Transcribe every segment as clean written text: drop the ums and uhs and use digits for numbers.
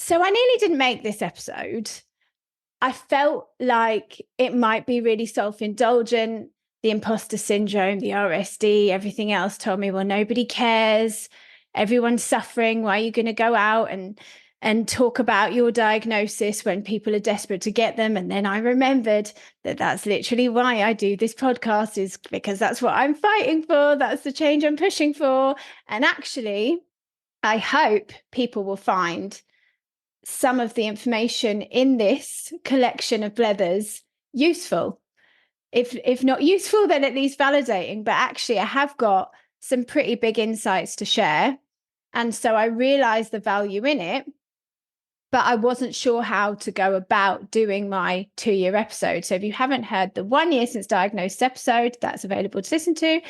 So I nearly didn't make this episode. I felt like it might be really self-indulgent, the imposter syndrome, the RSD, everything else told me, well, nobody cares. Everyone's suffering. Why are you going to go out and talk about your diagnosis when people are desperate to get them? And then I remembered that that's literally why I do this podcast, is because that's what I'm fighting for. That's the change I'm pushing for. And actually, I hope people will find some of the information in this collection of blethers useful. If not useful, then at least validating. But actually, I have got some pretty big insights to share. And so I realized the value in it, but I wasn't sure how to go about doing my 2-year episode. So if you haven't heard the 1 year since diagnosed episode, that's available to listen to.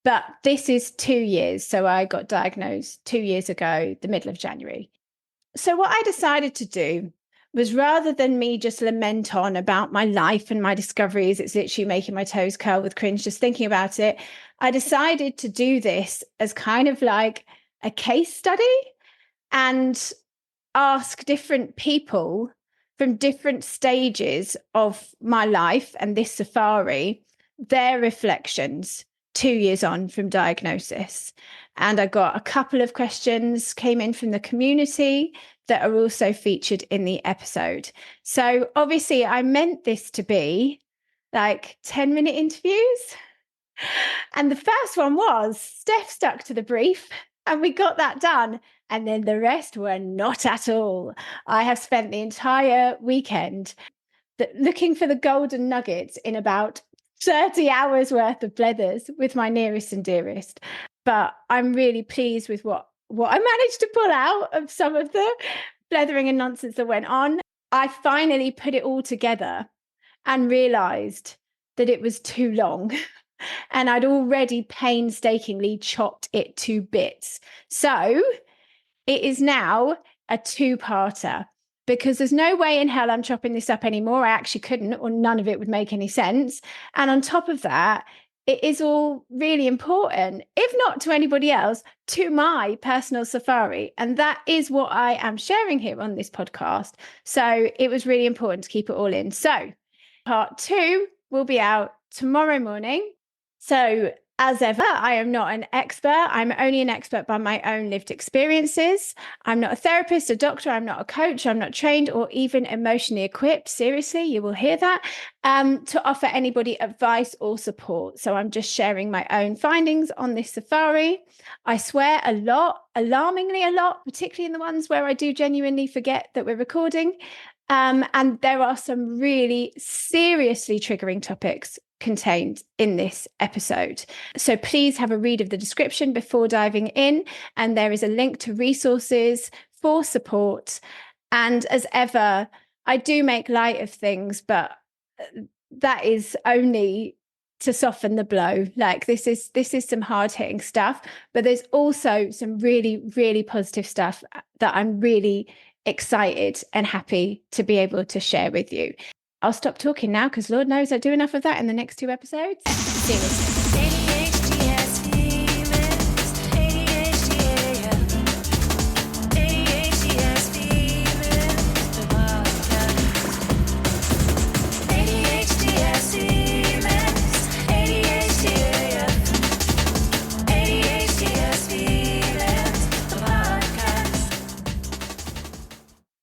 But this is 2 years. So I got diagnosed 2 years ago, the middle of January. So what I decided to do was, rather than me just lament on about my life and my discoveries, it's literally making my toes curl with cringe just thinking about it, I decided to do this as kind of like a case study and ask different people from different stages of my life and this safari, their reflections 2 years on from diagnosis. And I got a couple of questions came in from the community that are also featured in the episode. So obviously I meant this to be like 10-minute interviews. And the first one was Steph stuck to the brief and we got that done. And then the rest were not at all. I have spent the entire weekend looking for the golden nuggets in about 30 hours worth of blethers with my nearest and dearest. But I'm really pleased with what I managed to pull out of some of the blethering and nonsense that went on. I finally put it all together and realized that it was too long. And I'd already painstakingly chopped it to bits. So it is now a 2-parter. Because there's no way in hell I'm chopping this up anymore. I actually couldn't, or none of it would make any sense. And on top of that, it is all really important, if not to anybody else, to my personal safari. And that is what I am sharing here on this podcast. So it was really important to keep it all in. So part 2 will be out tomorrow morning. So as ever, I am not an expert. I'm only an expert by my own lived experiences. I'm not a therapist, a doctor. I'm not a coach. I'm not trained or even emotionally equipped. Seriously, you will hear that, to offer anybody advice or support. So I'm just sharing my own findings on this safari. I swear a lot, alarmingly a lot, particularly in the ones where I do genuinely forget that we're recording. And there are some really seriously triggering topics contained in this episode. So please have a read of the description before diving in. And there is a link to resources for support. And as ever, I do make light of things, but that is only to soften the blow. Like this is some hard-hitting stuff, but there's also some really, really positive stuff that I'm really excited and happy to be able to share with you. I'll stop talking now because Lord knows I do enough of that in the next 2 episodes. Seriously. ADHD has feelings. ADHD AF. ADHD has feelings. The podcast. ADHD has feelings. ADHD AF. ADHD has feelings. The podcast.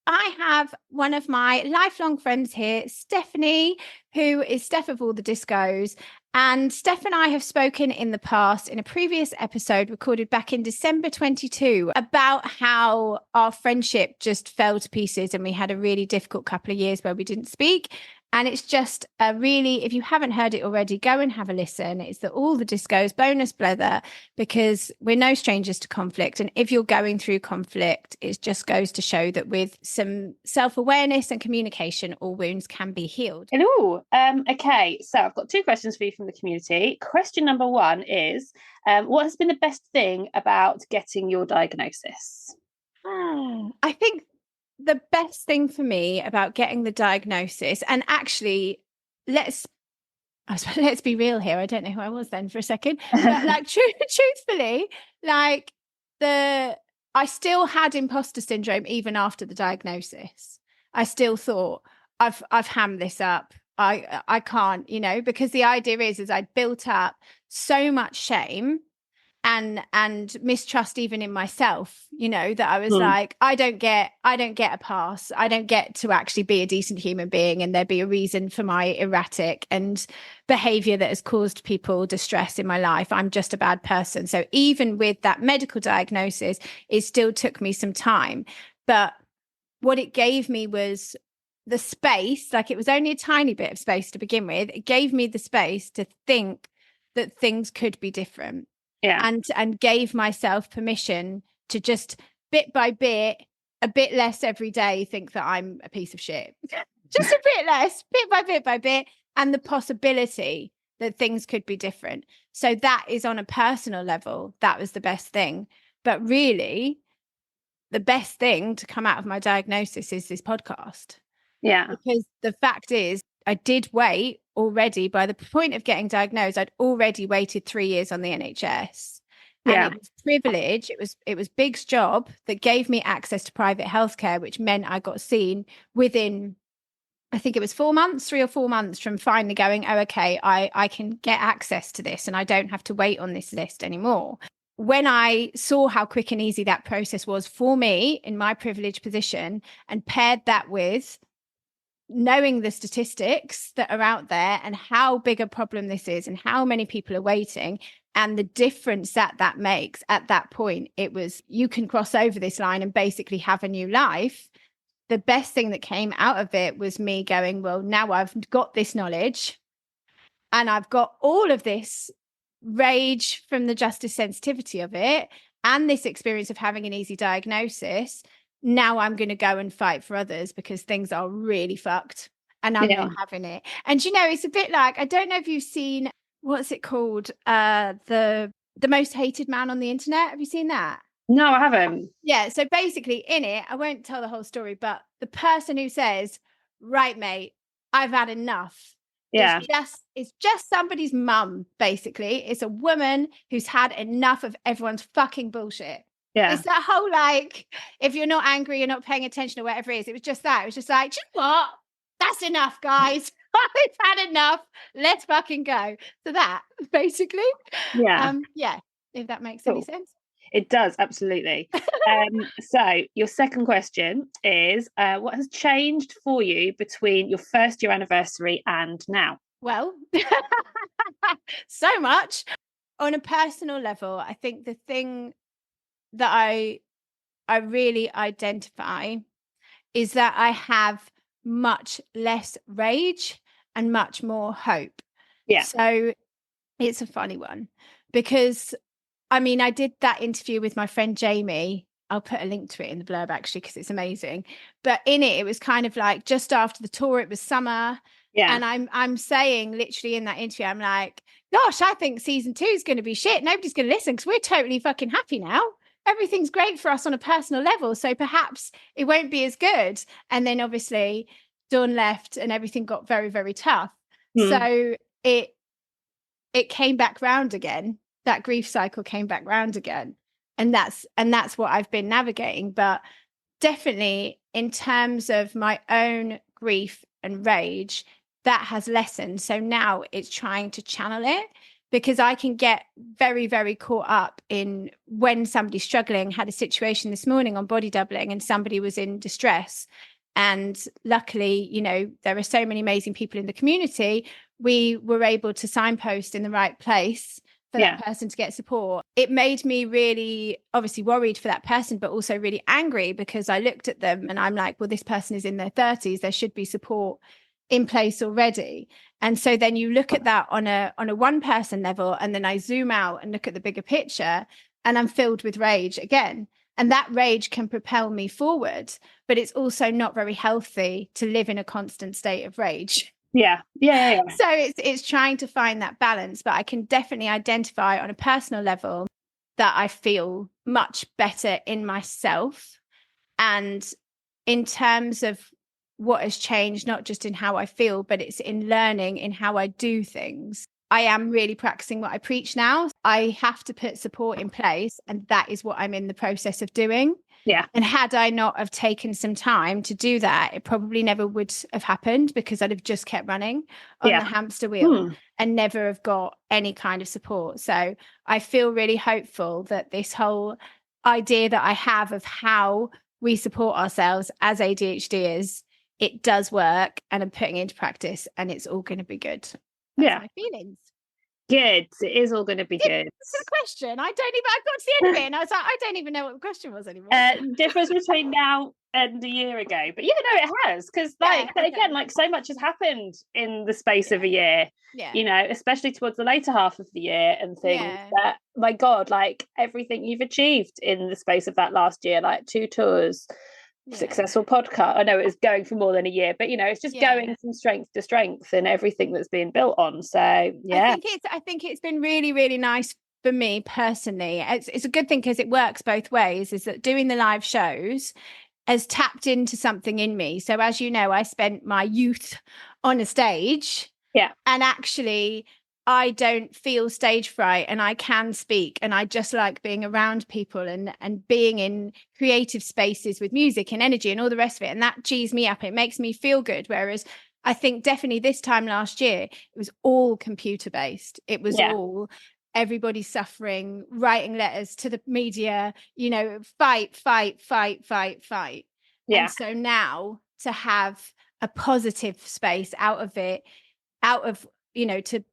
I have one of my lifelong friends here, Stephanie, who is Steph of all the discos. And Steph and I have spoken in the past in a previous episode recorded back in December 22 about how our friendship just fell to pieces and we had a really difficult couple of years where we didn't speak. And it's just a really, if you haven't heard it already, go and have a listen. It's the All the Discos bonus blether, because we're no strangers to conflict. And if you're going through conflict, it just goes to show that with some self-awareness and communication, all wounds can be healed. Hello. Okay, so I've got 2 questions for you from the community. Question number 1 is, what has been the best thing about getting your diagnosis? I think the best thing for me about getting the diagnosis, and actually let's be real here, I don't know who I was then for a second, but like truthfully, like the I still had imposter syndrome even after the diagnosis. I still thought I've hammed this up. I can't, you know, because the idea is I'd built up so much shame and mistrust even in myself, you know, that I was like, I don't get a pass. I don't get to actually be a decent human being, and there be a reason for my erratic and behavior that has caused people distress in my life. I'm just a bad person. So even with that medical diagnosis, it still took me some time. But what it gave me was the space, like it was only a tiny bit of space to begin with. It gave me the space to think that things could be different. Yeah. And gave myself permission to just bit by bit, a bit less every day, think that I'm a piece of shit. Just a bit less, bit by bit, and the possibility that things could be different. So that is on a personal level, that was the best thing. But really, the best thing to come out of my diagnosis is this podcast. Yeah. Because the fact is, I did wait already. By the point of getting diagnosed, I'd already waited 3 years on the NHS. And it was privilege. It was Big's job that gave me access to private healthcare, which meant I got seen within, I think it was 4 months, 3 or 4 months from finally going, oh, okay, I can get access to this and I don't have to wait on this list anymore. When I saw how quick and easy that process was for me in my privileged position, and paired that with knowing the statistics that are out there and how big a problem this is and how many people are waiting and the difference that that makes at that point, it was, you can cross over this line and basically have a new life. The best thing that came out of it was me going, well, now I've got this knowledge and I've got all of this rage from the justice sensitivity of it and this experience of having an easy diagnosis. Now I'm going to go and fight for others because things are really fucked and I'm not having it. And, you know, it's a bit like, I don't know if you've seen, what's it called? The Most Hated Man on the Internet. Have you seen that? No, I haven't. Yeah. So basically in it, I won't tell the whole story, but the person who says, right, mate, I've had enough. Yeah. It's just somebody's mum, basically. It's a woman who's had enough of everyone's fucking bullshit. Yeah. It's that whole, like, if you're not angry, you're not paying attention or whatever it is. It was just that. It was just like, you know what? That's enough, guys. I've had enough. Let's fucking go. So that, basically. Yeah. Yeah, if that makes any sense. It does, absolutely. So your second question is, what has changed for you between your first year anniversary and now? Well, so much. On a personal level, I think the thing that I really identify is that I have much less rage and much more hope. Yeah. So it's a funny one because, I mean, I did that interview with my friend Jamie. I'll put a link to it in the blurb actually because it's amazing. But in it was kind of like just after the tour, it was summer. Yeah. And I'm saying literally in that interview, I'm like, gosh, I think season 2 is going to be shit. Nobody's going to listen because we're totally fucking happy now. Everything's great for us on a personal level. So perhaps it won't be as good. And then obviously Dawn left and everything got very, very tough. So it came back round again. That grief cycle came back round again. And that's what I've been navigating. But definitely in terms of my own grief and rage, that has lessened. So now it's trying to channel it, because I can get very, very caught up in when somebody's struggling. Had a situation this morning on body doubling and somebody was in distress. And luckily, you know, there are so many amazing people in the community. We were able to signpost in the right place for that person to get support. It made me really obviously worried for that person, but also really angry because I looked at them and I'm like, well, this person is in their 30s. There should be support in place already. And so then you look at that on a one person level, and then I zoom out and look at the bigger picture and I'm filled with rage again. And that rage can propel me forward, but it's also not very healthy to live in a constant state of rage. Yeah. So it's trying to find that balance, but I can definitely identify on a personal level that I feel much better in myself. And in terms of what has changed, not just in how I feel, but it's in learning in how I do things. I am really practicing what I preach now. I have to put support in place, and that is what I'm in the process of doing. Yeah. And had I not have taken some time to do that, it probably never would have happened, because I'd have just kept running on the hamster wheel and never have got any kind of support. So I feel really hopeful that this whole idea that I have of how we support ourselves as ADHDers, it does work, and I'm putting it into practice, and it's all going to be good. That's my feelings. Good. It is all going to be good. That's a question. I got to the end of it, and I was like, I don't even know what the question was anymore. Difference between now and a year ago, but it has, because again, like, so much has happened in the space of a year. Especially towards the later half of the year and things that, my God, like, everything you've achieved in the space of that last year, like 2 tours, successful podcast. I know it was going for more than a year, but it's just going from strength to strength and everything that's being built on. So I think it's been really, really nice for me personally. It's a good thing, because it works both ways, is that doing the live shows has tapped into something in me. So as you know, I spent my youth on a stage, and actually I don't feel stage fright, and I can speak, and I just like being around people and being in creative spaces with music and energy and all the rest of it. And that G's me up. It makes me feel good. Whereas I think definitely this time last year, it was all computer based. It was all everybody suffering, writing letters to the media, fight. And so now to have a positive space out of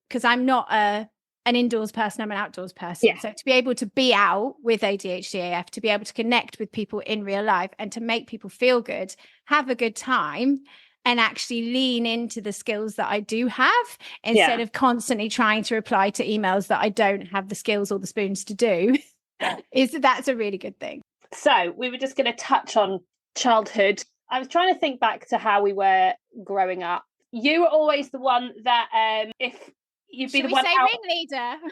because I'm not an indoors person, I'm an outdoors person. So to be able to be out with ADHD AF, to be able to connect with people in real life, and to make people feel good, have a good time, and actually lean into the skills that I do have, instead of constantly trying to reply to emails that I don't have the skills or the spoons to do, that's a really good thing. So we were just going to touch on childhood. I was trying to think back to how we were growing up. You were always the one that, if you'd be Should the one say out,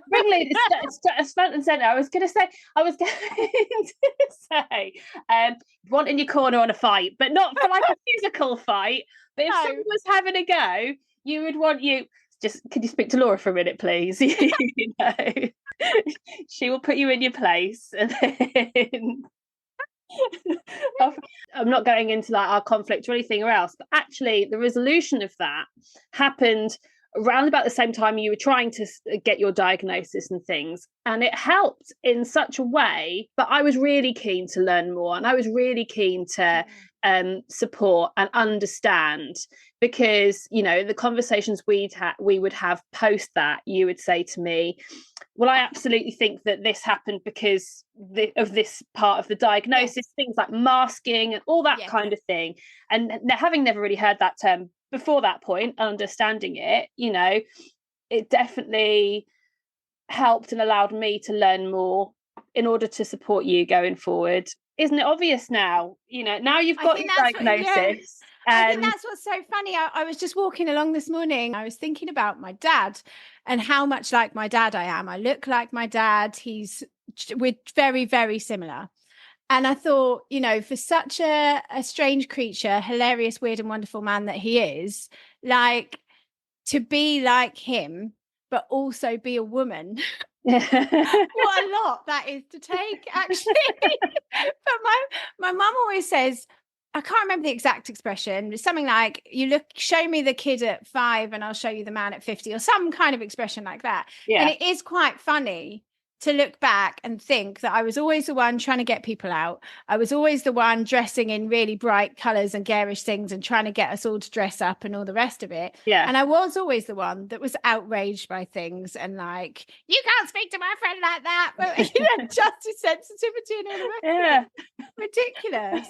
ringleader, front and centre. I was going to say, want in your corner on a fight, but not for like a physical fight. But if someone was having a go, you would want can you speak to Laura for a minute, please? She will put you in your place, and then I'm not going into like our conflict or anything else, but actually the resolution of that happened around about the same time you were trying to get your diagnosis and things, and it helped in such a way. But I was really keen to learn more, and I was really keen to support and understand, because the conversations we would have post that, you would say to me, well, I absolutely think that this happened because of this part of the diagnosis, things like masking and all that kind of thing. And having never really heard that term before that point, understanding it, it definitely helped and allowed me to learn more in order to support you going forward. Isn't it obvious now? Now you've got your diagnosis. I think that's what's so funny. I was just walking along this morning. I was thinking about my dad and how much like my dad I am. I look like my dad. We're very, very similar. And I thought, for such a strange creature, hilarious, weird and wonderful man that he is, like, to be like him, but also be a woman. What a lot that is to take, actually. But my mum always says, I can't remember the exact expression, it's something like, show me the kid at 5 and I'll show you the man at 50, or some kind of expression like that. And it is quite funny to look back and think that I was always the one trying to get people out. I was always the one dressing in really bright colours and garish things and trying to get us all to dress up and all the rest of it. And I was always the one that was outraged by things and like, you can't speak to my friend like that. But justice, sensitivity and all the rest of it. Ridiculous.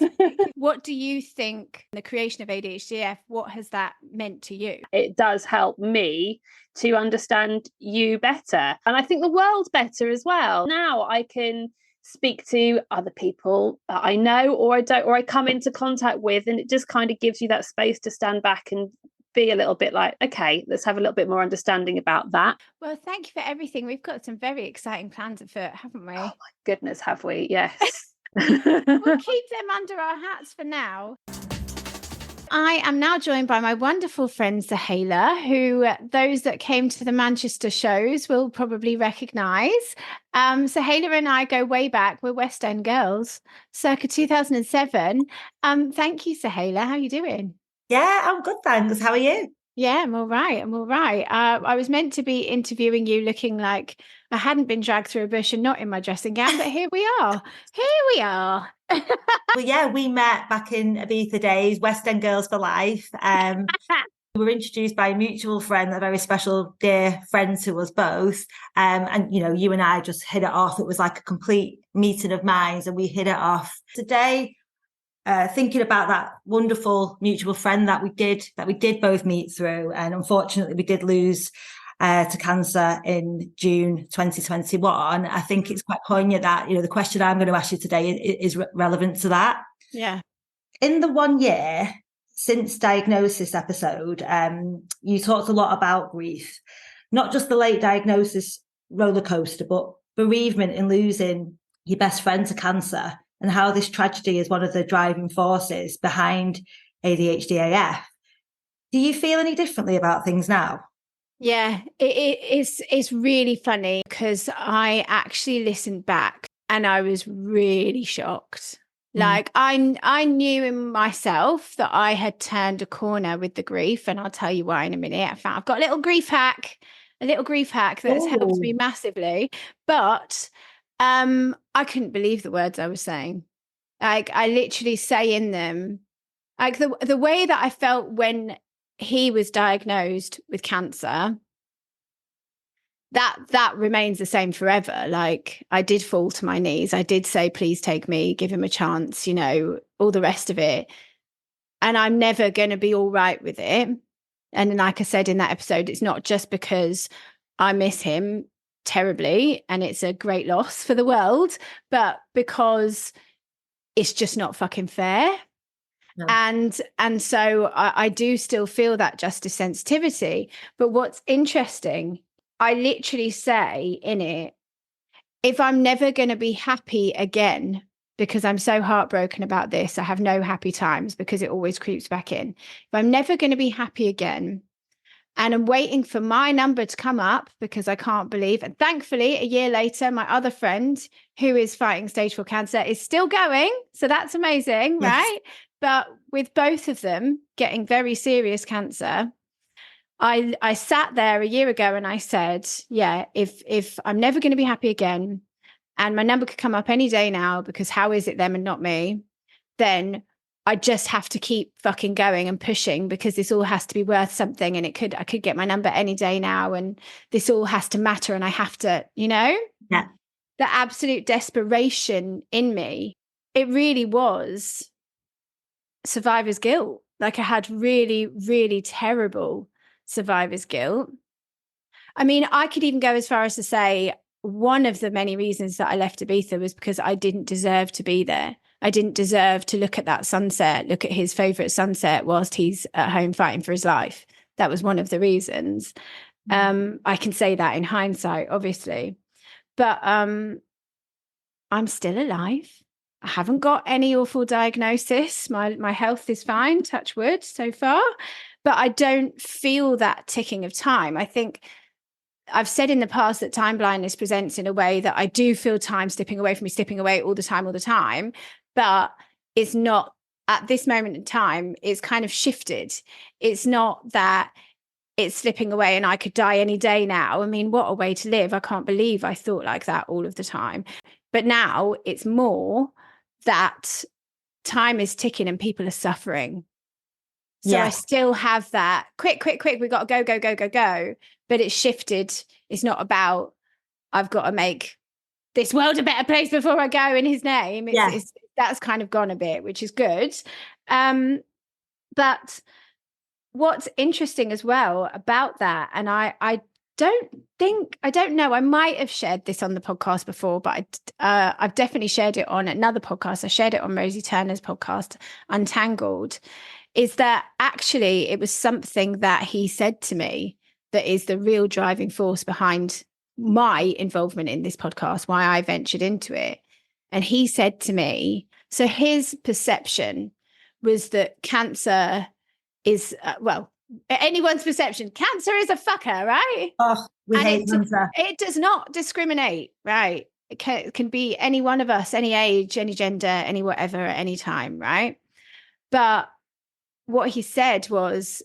What do you think the creation of ADHD AF, what has that meant to you? It does help me to understand you better, and I think the world better as well. Now I can speak to other people that I know or I don't, or I come into contact with, and it just kind of gives you that space to stand back and be a little bit like, okay, let's have a little bit more understanding about that. Well, thank you for everything. We've got some very exciting plans afoot, haven't we? Oh my goodness, have we? Yes. We'll keep them under our hats for now. I am now joined by my wonderful friend Zahela, who those that came to the Manchester shows will probably recognise. Zahela and I go way back. We're West End girls, circa 2007. Thank you, Zahela. How are you doing? Yeah, I'm good, thanks. How are you? Yeah, I'm all right. I'm all right. I was meant to be interviewing you looking like I hadn't been dragged through a bush and not in my dressing gown, but here we are. Here we are. Well, yeah, we met back in Ibiza days, West End Girls for Life. We were introduced by a mutual friend, a very special dear friend to us both. And, you know, you and I just hit it off. It was like a complete meeting of minds and we hit it off. Today, thinking about that wonderful mutual friend that we did both meet through. And unfortunately, we did lose to cancer in June 2021. I think it's quite poignant that, you know, the question I'm going to ask you today is relevant to that. Yeah. In the 1 year since diagnosis episode, you talked a lot about grief, not just the late diagnosis roller coaster, but bereavement in losing your best friend to cancer and how this tragedy is one of the driving forces behind ADHD AF. Do you feel any differently about things now? Yeah, it's really funny because I actually listened back and I was really shocked. Like I knew in myself that I had turned a corner with the grief, and I'll tell you why in a minute. I've got a little grief hack that's helped me massively. But I couldn't believe the words I was saying. Like I literally say in them, like the way that I felt when he was diagnosed with cancer, that remains the same forever. Like I did fall to my knees. I did say, please take me, give him a chance, you know, all the rest of it. And I'm never going to be all right with it. And like I said in that episode, it's not just because I miss him terribly and it's a great loss for the world, but because it's just not fucking fair. No. And so I do still feel that justice sensitivity. But what's interesting, I literally say in it, if I'm never going to be happy again, because I'm so heartbroken about this, I have no happy times because it always creeps back in. If I'm never going to be happy again, and I'm waiting for my number to come up because I can't believe, and thankfully a year later, my other friend who is fighting stage 4 cancer is still going. So that's amazing, yes. Right? But with both of them getting very serious cancer, I sat there a year ago and I said, yeah, if I'm never going to be happy again and my number could come up any day now because how is it them and not me, then I just have to keep fucking going and pushing because this all has to be worth something and I could get my number any day now and this all has to matter and I have to, you know? Yeah. The absolute desperation in me, it really was survivor's guilt. Like I had really, really terrible survivor's guilt. I mean, I could even go as far as to say one of the many reasons that I left Ibiza was because I didn't deserve to be there. I didn't deserve to look at that sunset, look at his favourite sunset whilst he's at home fighting for his life. That was one of the reasons. I can say that in hindsight, obviously. But I'm still alive. I haven't got any awful diagnosis. My health is fine, touch wood, so far. But I don't feel that ticking of time. I think I've said in the past that time blindness presents in a way that I do feel time slipping away from me, slipping away all the time. But it's not at this moment in time, it's kind of shifted. It's not that it's slipping away and I could die any day now. I mean, what a way to live. I can't believe I thought like that all of the time. But now it's more that time is ticking and people are suffering. So yeah. I still have that quick, we got to go. But it's shifted. It's not about, I've got to make this world a better place before I go in his name. That's kind of gone a bit, which is good. But what's interesting as well about that, and I don't know, I might have shared this on the podcast before, but I've definitely shared it on another podcast. I shared it on Rosie Turner's podcast, Untangled, is that actually it was something that he said to me that is the real driving force behind my involvement in this podcast, why I ventured into it. And he said to me, so his perception was that cancer is, well, anyone's perception, cancer is a fucker, right? Oh, we hate cancer. It does not discriminate, right? It can be any one of us, any age, any gender, any whatever, at any time, right? But what he said was,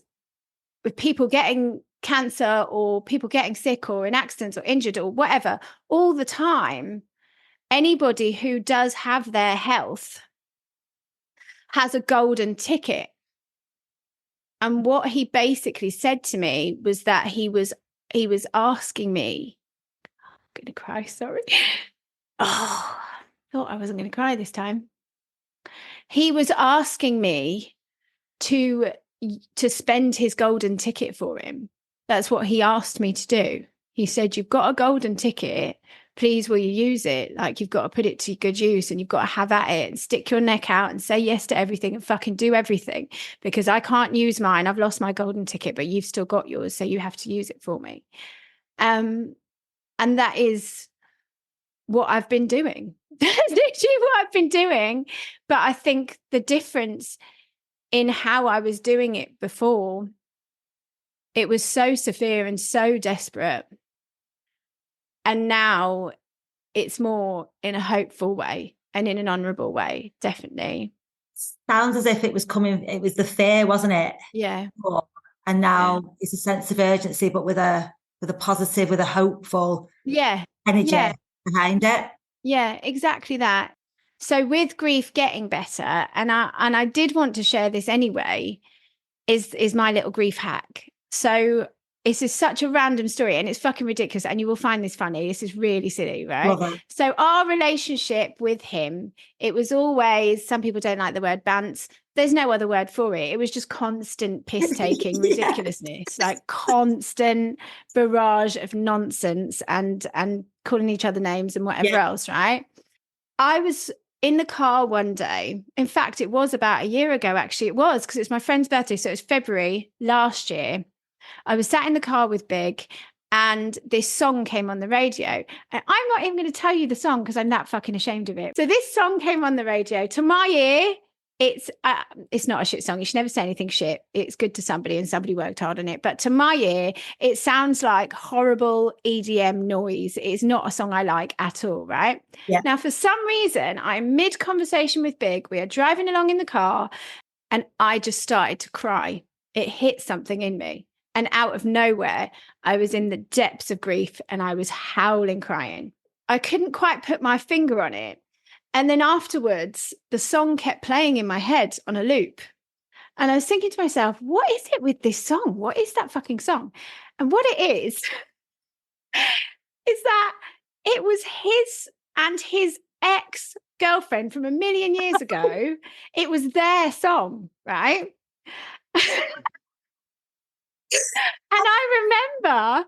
with people getting cancer or people getting sick or in accidents or injured or whatever all the time, anybody who does have their health has a golden ticket. And what he basically said to me was that he was asking me, I'm going to cry, sorry. Oh, I thought I wasn't going to cry this time. He was asking me to spend his golden ticket for him. That's what he asked me to do. He said, you've got a golden ticket. Please, will you use it? Like, you've got to put it to good use and you've got to have at it and stick your neck out and say yes to everything and fucking do everything, because I can't use mine. I've lost my golden ticket, but you've still got yours. So you have to use it for me. And that is what I've been doing. That's literally what I've been doing. But I think the difference in how I was doing it before, it was so severe and so desperate. And now it's more in a hopeful way and in an honourable way, definitely. Sounds as if it was the fear, wasn't it? Yeah. And now it's a sense of urgency, but with a positive, with a hopeful energy behind it. Yeah, exactly that. So with grief getting better, and I did want to share this anyway, is my little grief hack. So this is such a random story and it's fucking ridiculous, and you will find this funny. This is really silly, right? So our relationship with him, it was always, some people don't like the word bants. There's no other word for it. It was just constant piss-taking ridiculousness, like constant barrage of nonsense and calling each other names and whatever else, right? I was in the car one day. In fact, it was about a year ago, actually. It was, because it's my friend's birthday. So it was February last year. I was sat in the car with Big and this song came on the radio. And I'm not even going to tell you the song because I'm that fucking ashamed of it. So this song came on the radio. To my ear, it's not a shit song. You should never say anything shit. It's good to somebody and somebody worked hard on it. But to my ear, it sounds like horrible EDM noise. It's not a song I like at all, right? Yeah. Now, for some reason, I'm mid-conversation with Big. We are driving along in the car and I just started to cry. It hit something in me. And out of nowhere, I was in the depths of grief and I was howling, crying. I couldn't quite put my finger on it. And then afterwards, the song kept playing in my head on a loop. And I was thinking to myself, what is it with this song? What is that fucking song? And what it is that it was his and his ex-girlfriend from a million years ago. It was their song, right? And I remember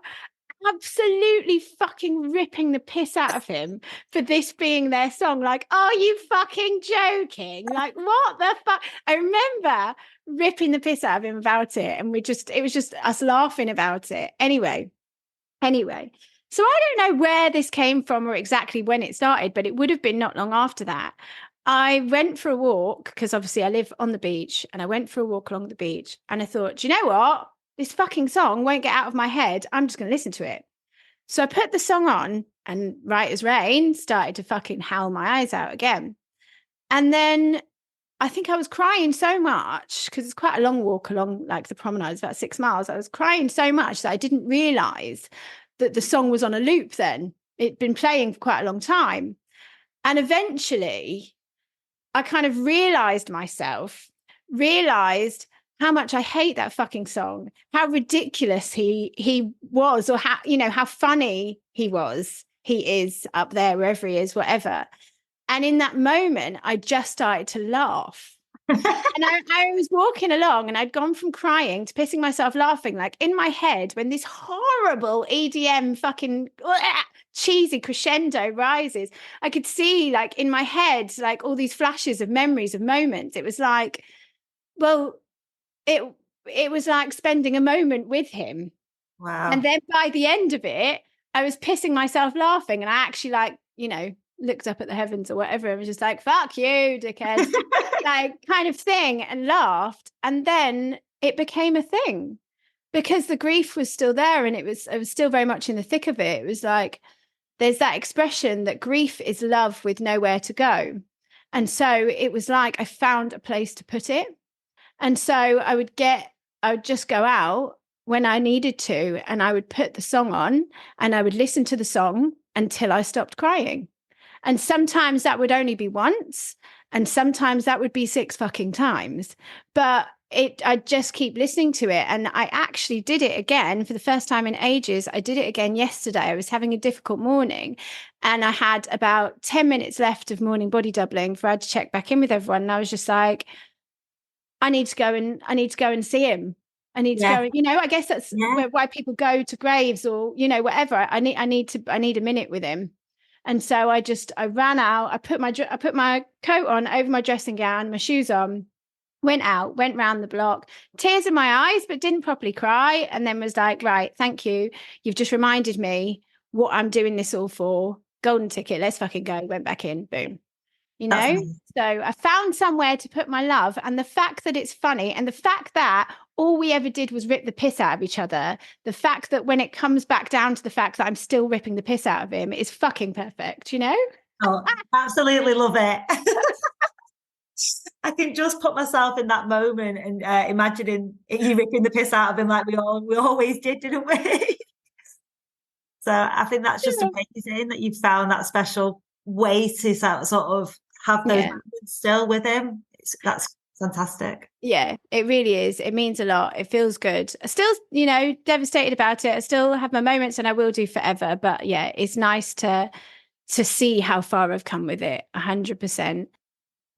absolutely fucking ripping the piss out of him for this being their song. Like, are you fucking joking? Like, what the fuck? I remember ripping the piss out of him about it. And it was just us laughing about it. Anyway. So I don't know where this came from or exactly when it started, but it would have been not long after that. I went for a walk because obviously I live on the beach, and I went for a walk along the beach and I thought, do you know what? This fucking song won't get out of my head. I'm just going to listen to it. So I put the song on and right as rain started to fucking howl my eyes out again. And then I think I was crying so much because it's quite a long walk along like the promenade, it's about 6 miles. I was crying so much that I didn't realize that the song was on a loop then. It'd been playing for quite a long time. And eventually I kind of realized how much I hate that fucking song, how ridiculous he was, or how funny he is up there, wherever he is, whatever. And in that moment, I just started to laugh. And I was walking along and I'd gone from crying to pissing myself laughing, like in my head when this horrible EDM fucking cheesy crescendo rises. I could see like in my head, like all these flashes of memories of moments. It was like, well, it was like spending a moment with him. Wow. And then by the end of it, I was pissing myself laughing. And I actually looked up at the heavens or whatever. And was just like, fuck you, dickhead, like kind of thing, and laughed. And then it became a thing because the grief was still there, and I was still very much in the thick of it. It was like, there's that expression that grief is love with nowhere to go. And so it was like I found a place to put it. And so I would just go out when I needed to, and I would put the song on and I would listen to the song until I stopped crying. And sometimes that would only be once, and sometimes that would be 6 fucking times. But I'd just keep listening to it. And I actually did it again for the first time in ages. I did it again yesterday. I was having a difficult morning, and I had about 10 minutes left of morning body doubling for I had to check back in with everyone. And I was just like, I need to go and see him. I need to go. And, I guess that's why people go to graves or, whatever. I need a minute with him. And so I ran out. I put my coat on over my dressing gown, my shoes on, went round the block, tears in my eyes, but didn't properly cry. And then was like, right, thank you. You've just reminded me what I'm doing this all for. Golden ticket. Let's fucking go. Went back in. Boom. So I found somewhere to put my love, and the fact that it's funny, and the fact that all we ever did was rip the piss out of each other, the fact that when it comes back down to the fact that I'm still ripping the piss out of him is fucking perfect, Oh, absolutely love it. I can just put myself in that moment and imagining you ripping the piss out of him like we always did, didn't we? So I think that's just amazing that you've found that special way to sort of have those moments still with him. That's fantastic. Yeah, it really is. It means a lot. It feels good. I still, devastated about it. I still have my moments, and I will do forever. But yeah, it's nice to see how far I've come with it. 100%.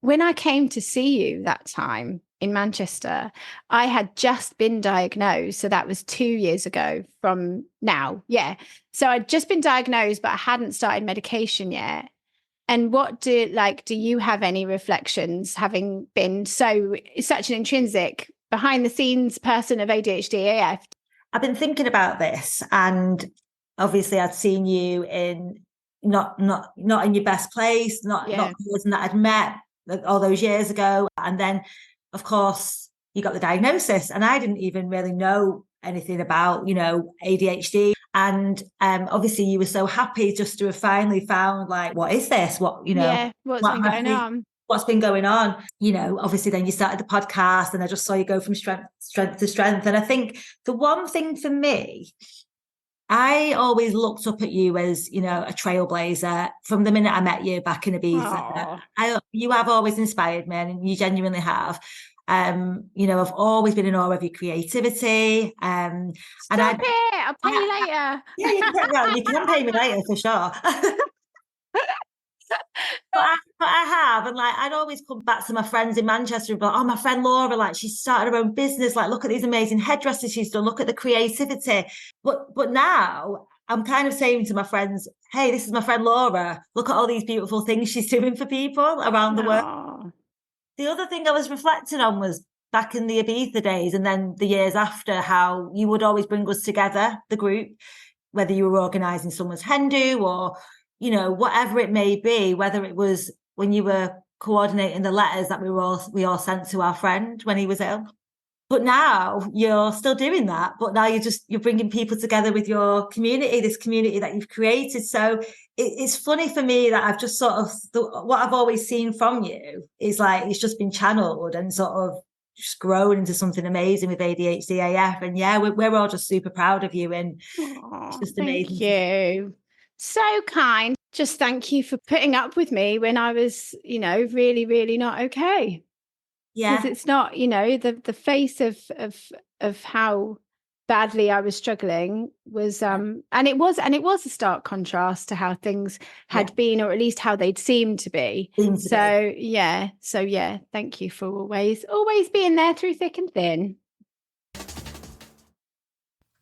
When I came to see you that time in Manchester, I had just been diagnosed. So that was 2 years ago from now. Yeah. So I'd just been diagnosed, but I hadn't started medication yet. And do you have any reflections, having been such an intrinsic behind the scenes person of ADHD AF? I've been thinking about this, and obviously I'd seen you in not in your best place, not the person that I'd met all those years ago. And then, of course, you got the diagnosis, and I didn't even really know anything about, ADHD. And obviously you were so happy just to have finally found, like, what is this? What's been going on? What's been going on? Obviously then you started the podcast, and I just saw you go from strength to strength. And I think the one thing for me, I always looked up at you as, a trailblazer from the minute I met you back in Ibiza. You have always inspired me, and you genuinely have. I've always been in awe of your creativity. Stop it! I'll pay you later. Yeah, you can pay me later for sure. But I have, and like I'd always come back to my friends in Manchester and be like, oh, my friend Laura, like she started her own business, like look at these amazing headdresses she's done, look at the creativity. But now I'm kind of saying to my friends, hey, this is my friend Laura, look at all these beautiful things she's doing for people around the world. The other thing I was reflecting on was back in the Ibiza days, and then the years after, how you would always bring us together, the group, whether you were organising someone's hen do or whatever it may be, whether it was when you were coordinating the letters that we all sent to our friend when he was ill. But now you're still doing that, but now you're bringing people together with your community, this community that you've created. So it's funny for me that I've just sort of, what I've always seen from you is like, it's just been channeled and sort of just grown into something amazing with ADHD AF. And yeah, we're all just super proud of you, and it's just amazing. Thank you. So kind. Just thank you for putting up with me when I was, really, really not okay. Yeah. Because it's not, the face of how badly I was struggling was and it was a stark contrast to how things had been, or at least how they'd seemed to be. So thank you for always being there through thick and thin.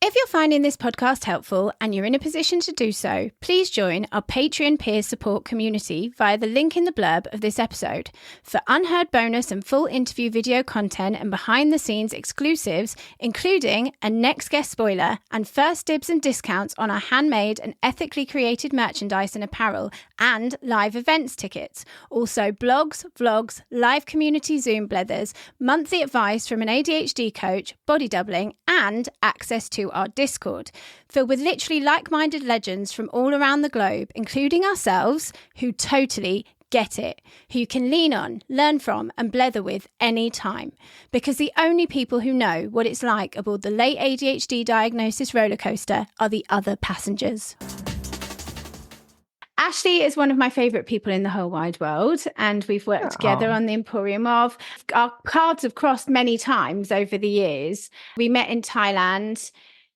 If you're finding this podcast helpful and you're in a position to do so, please join our Patreon peer support community via the link in the blurb of this episode for unheard bonus and full interview video content and behind the scenes exclusives, including a next guest spoiler and first dibs and discounts on our handmade and ethically created merchandise and apparel and live events tickets. Also blogs, vlogs, live community Zoom blethers, monthly advice from an ADHD coach, body doubling and access to our Discord, filled with literally like-minded legends from all around the globe, including ourselves, who totally get it, who you can lean on, learn from and blether with any time. Because the only people who know what it's like aboard the late ADHD diagnosis roller coaster are the other passengers. Ashley is one of my favourite people in the whole wide world, and we've worked together on the Emporium of. Our paths have crossed many times over the years. We met in Thailand.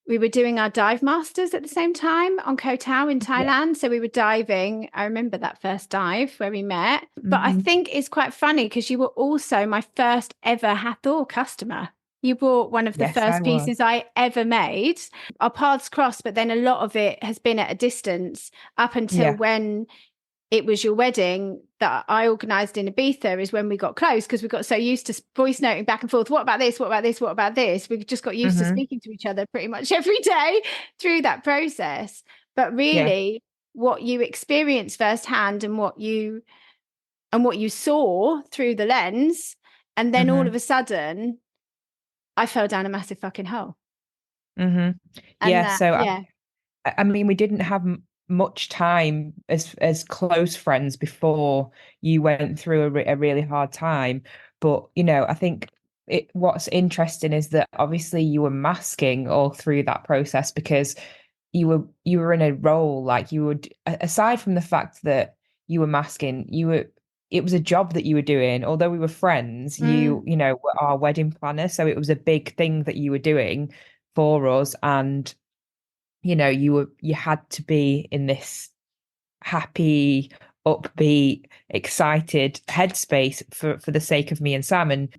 We were doing our dive masters at the same time on Koh Tao in Thailand. Yeah. So we were diving. I remember that first dive where we met. But I think it's quite funny because you were also my first ever Hathor customer. You bought one of the first pieces I ever made. Our paths crossed, but then a lot of it has been at a distance up until when it was your wedding that I organised in Ibiza is when we got close, because we got so used to voice noting back and forth. What about this? What about this? What about this? We just got used to speaking to each other pretty much every day through that process. But really what you experienced firsthand and what you saw through the lens, and then all of a sudden I fell down a massive fucking hole. I mean, we didn't have much time as close friends before you went through a really hard time. But, you know, I think what's interesting is that obviously you were masking all through that process because you were in a role, like you would, aside from the fact that you were masking, it was a job that you were doing. Although we were friends, you know, were our wedding planner. So it was a big thing that you were doing for us. And, you know, you had to be in this happy, upbeat, excited headspace for the sake of me and Sam. And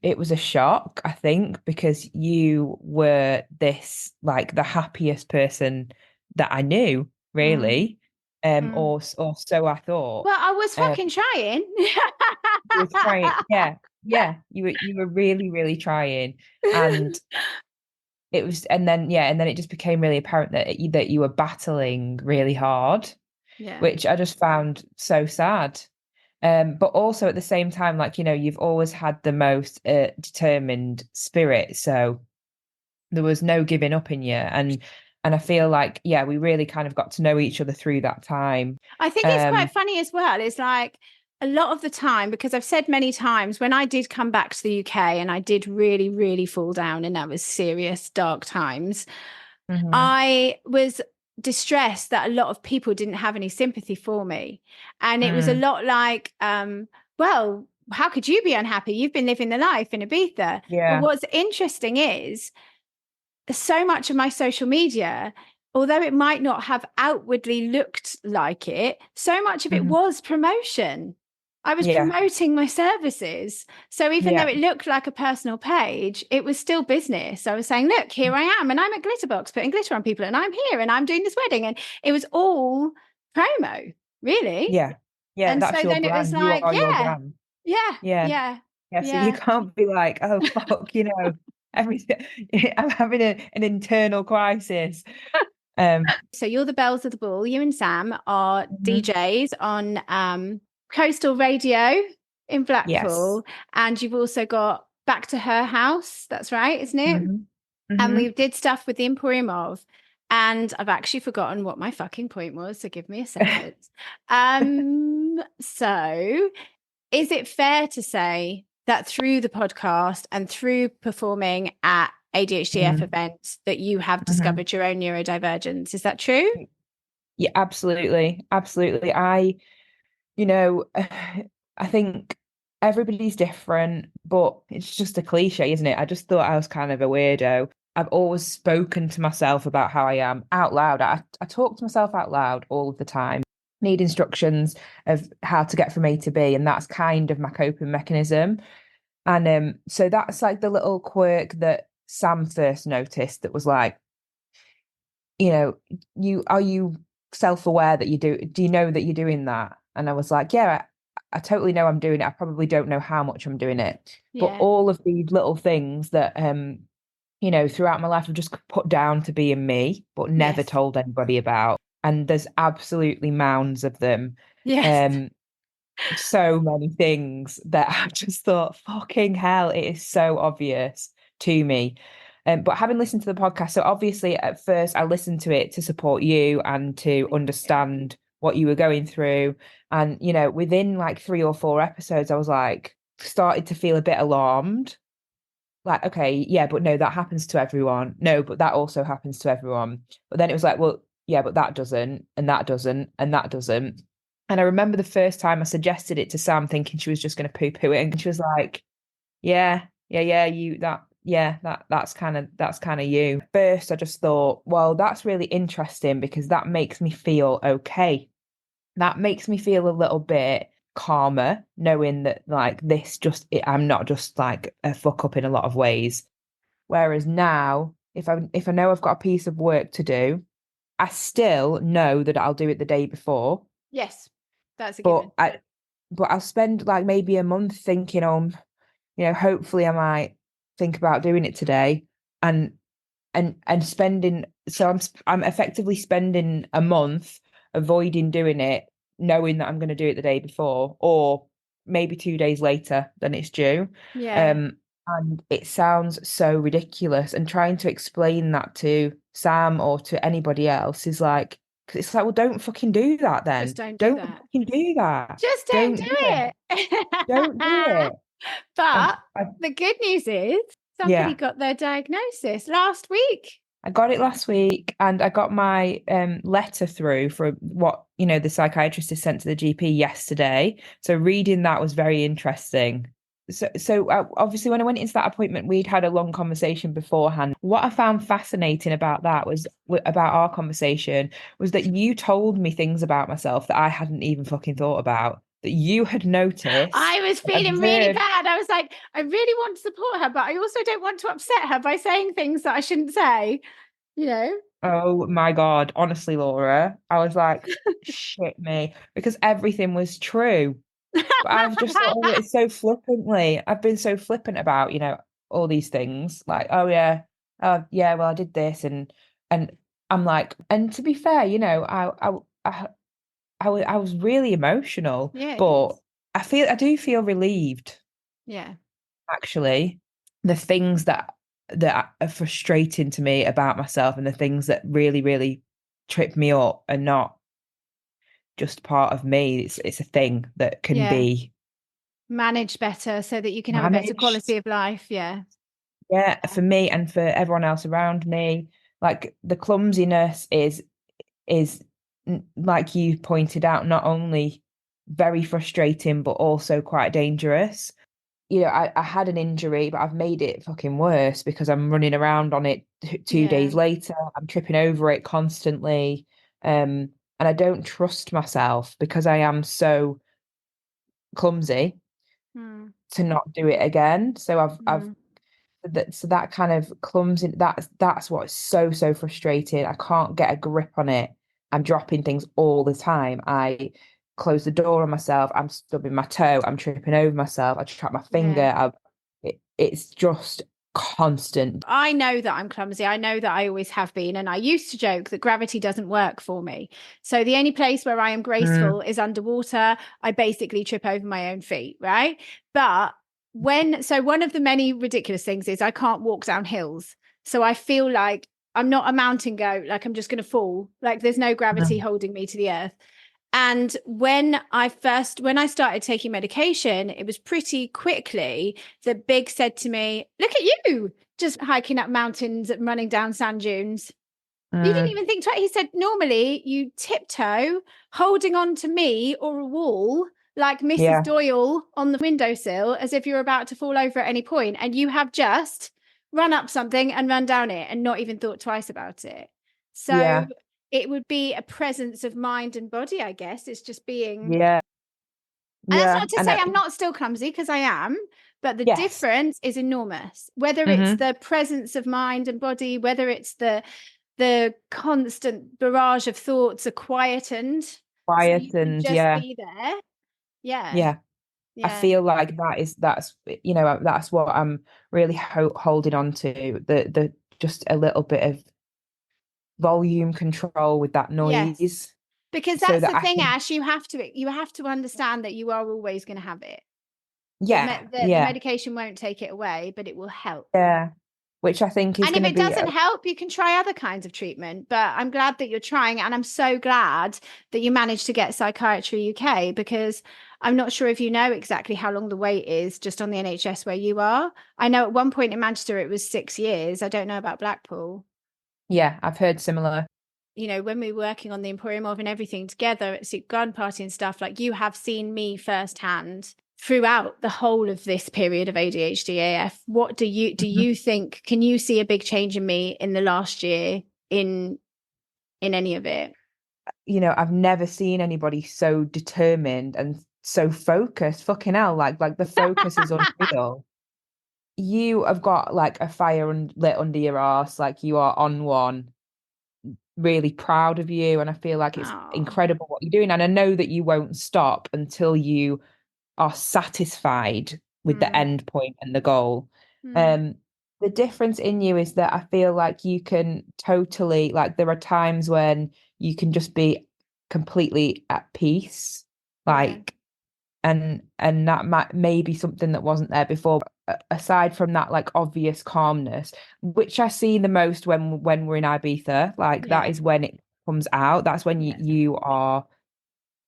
it was a shock, I think, because you were this, like, the happiest person that I knew, really. Or so I thought. Well, I was fucking trying. You were trying, yeah. You were really, really trying, and it was, and then it just became really apparent that you were battling really hard, which I just found so sad. But also at the same time, like, you know, you've always had the most determined spirit, so there was no giving up in you, and I feel like, we really kind of got to know each other through that time. I think it's quite funny as well. It's like a lot of the time, because I've said many times when I did come back to the UK and I did really, really fall down, and that was serious, dark times, I was distressed that a lot of people didn't have any sympathy for me. And it was a lot like, well, how could you be unhappy? You've been living the life in Ibiza. But what's interesting is, so much of my social media, although it might not have outwardly looked like it, so much of it was promotion. I was promoting my services. So even though it looked like a personal page, it was still business. I was saying, look, here I am, and I'm at Glitterbox putting glitter on people, and I'm here and I'm doing this wedding. And it was all promo, really. Yeah. And that's so your then brand. it was like, Yeah, so you can't be like, oh fuck, you know, everything. I'm having an internal crisis. So you're the bells of the ball. You and Sam are DJs on coastal radio in Blackpool, and you've also got Back to Her House. That's right, isn't it? And we did stuff with the Emporium of, and I've actually forgotten what my fucking point was, so give me a second. So is it fair to say that through the podcast and through performing at ADHD AF events that you have discovered your own neurodivergence? Is that true? Yeah, absolutely. You know, I think everybody's different, but it's just a cliche, isn't it? I just thought I was kind of a weirdo. I've always spoken to myself about how I am out loud. I talk to myself out loud all of the time, need instructions of how to get from A to B, and that's kind of my coping mechanism. And so that's like the little quirk that Sam first noticed, that was like, you know, are you self-aware that do you know that you're doing that? And I was like, yeah, I totally know I'm doing it. I probably don't know how much I'm doing it. But all of these little things that you know, throughout my life I've just put down to being me, but never told anybody about. And there's absolutely mounds of them. Yes. So many things that I just thought, fucking hell, it is so obvious to me. But having listened to the podcast, so obviously at first I listened to it to support you and to understand what you were going through. And, you know, within like 3 or 4 episodes, I was like, started to feel a bit alarmed. Like, okay, yeah, but no, that happens to everyone. No, but that also happens to everyone. But then it was like, well, yeah, but that doesn't, and that doesn't, and that doesn't. And I remember the first time I suggested it to Sam, thinking she was just going to poo-poo it, and she was like, "Yeah, that's kind of you." First, I just thought, well, that's really interesting because that makes me feel okay. That makes me feel a little bit calmer, knowing that like I'm not just like a fuck up in a lot of ways. Whereas now, if I know I've got a piece of work to do, I still know that I'll do it the day before. Yes, that's a given. But I'll spend like maybe a month thinking on, you know, hopefully I might think about doing it today, and spending. So I'm effectively spending a month avoiding doing it, knowing that I'm going to do it the day before, or maybe 2 days later than it's due. Yeah. And it sounds so ridiculous, and trying to explain that to Sam or to anybody else is like, because it's like, well, don't fucking do that then. Just don't do that. Fucking do that. Just don't do it. Don't do it. But the good news is somebody Yeah. got their diagnosis last week. I got it last week, and I got my letter through for what, you know, the psychiatrist has sent to the GP yesterday. So reading that was very interesting. So obviously when I went into that appointment, we'd had a long conversation beforehand. What I found fascinating about that was about our conversation was that you told me things about myself that I hadn't even fucking thought about, that you had noticed. I was feeling really bad. I was like, I really want to support her, but I also don't want to upset her by saying things that I shouldn't say, you know? Oh my God. Honestly, Laura, I was like, shit me, because everything was true. But I've just thought it so flippantly. I've been so flippant about, you know, all these things. Like, oh yeah, well, I did this, and I'm like, and to be fair, you know, I was really emotional, but I do feel relieved. Yeah. Actually, the things that are frustrating to me about myself, and the things that really, really trip me up, are not just part of me. It's a thing that can be managed better so that you can have a better quality of life. Yeah, for me and for everyone else around me. Like the clumsiness is like you pointed out, not only very frustrating but also quite dangerous. You know, I had an injury, but I've made it fucking worse because I'm running around on it 2 days later. I'm tripping over it constantly. And I don't trust myself because I am so clumsy to not do it again. So I've that kind of clumsy, that's what's so frustrating. I can't get a grip on it. I'm dropping things all the time. I close the door on myself. I'm stubbing my toe. I'm tripping over myself. I trap my finger. It's just constant. I know that I'm clumsy. I know that I always have been. And I used to joke that gravity doesn't work for me. So the only place where I am graceful is underwater. I basically trip over my own feet, right? But one of the many ridiculous things is I can't walk down hills. So I feel like I'm not a mountain goat, like I'm just going to fall. Like there's no gravity holding me to the earth. And when I started taking medication, it was pretty quickly that Big said to me, look at you, just hiking up mountains and running down sand dunes. You didn't even think he said, normally you tiptoe holding on to me or a wall like Mrs. Doyle on the windowsill as if you're about to fall over at any point, and you have just run up something and run down it and not even thought twice about it. So it would be a presence of mind and body, I guess. It's just being... And that's not to say I'm not still clumsy, because I am, but the difference is enormous. Whether it's the presence of mind and body, whether it's the the constant barrage of thoughts are quietened. So you can just be there. Yeah. I feel like that's what I'm really holding on to, the just a little bit of volume control with that noise. Yes. Because that's the thing, Ash, you have to understand that you are always going to have it. The medication won't take it away, but it will help. Yeah. Which I think is, and if it doesn't help, you can try other kinds of treatment. But I'm glad that you're trying, and I'm so glad that you managed to get Psychiatry UK, because I'm not sure if you know exactly how long the wait is just on the NHS where you are. I know at one point in Manchester it was 6 years. I don't know about Blackpool. Yeah, I've heard similar. You know, when we were working on the Emporium of and everything together at Soup Garden Party and stuff, like, you have seen me firsthand throughout the whole of this period of ADHD AF. What do you think? Can you see a big change in me in the last year in any of it? You know, I've never seen anybody so determined and so focused. Fucking hell, like the focus is unreal. You have got like a fire lit under your arse, like you are on one. Really proud of you, and I feel like it's incredible what you're doing, and I know that you won't stop until you are satisfied with the end point and the goal. The difference in you is that I feel like you can totally, like, there are times when you can just be completely at peace, like, and that may be something that wasn't there before. But aside from that, like, obvious calmness, which I see the most when we're in Ibiza, like that is when it comes out. That's when you are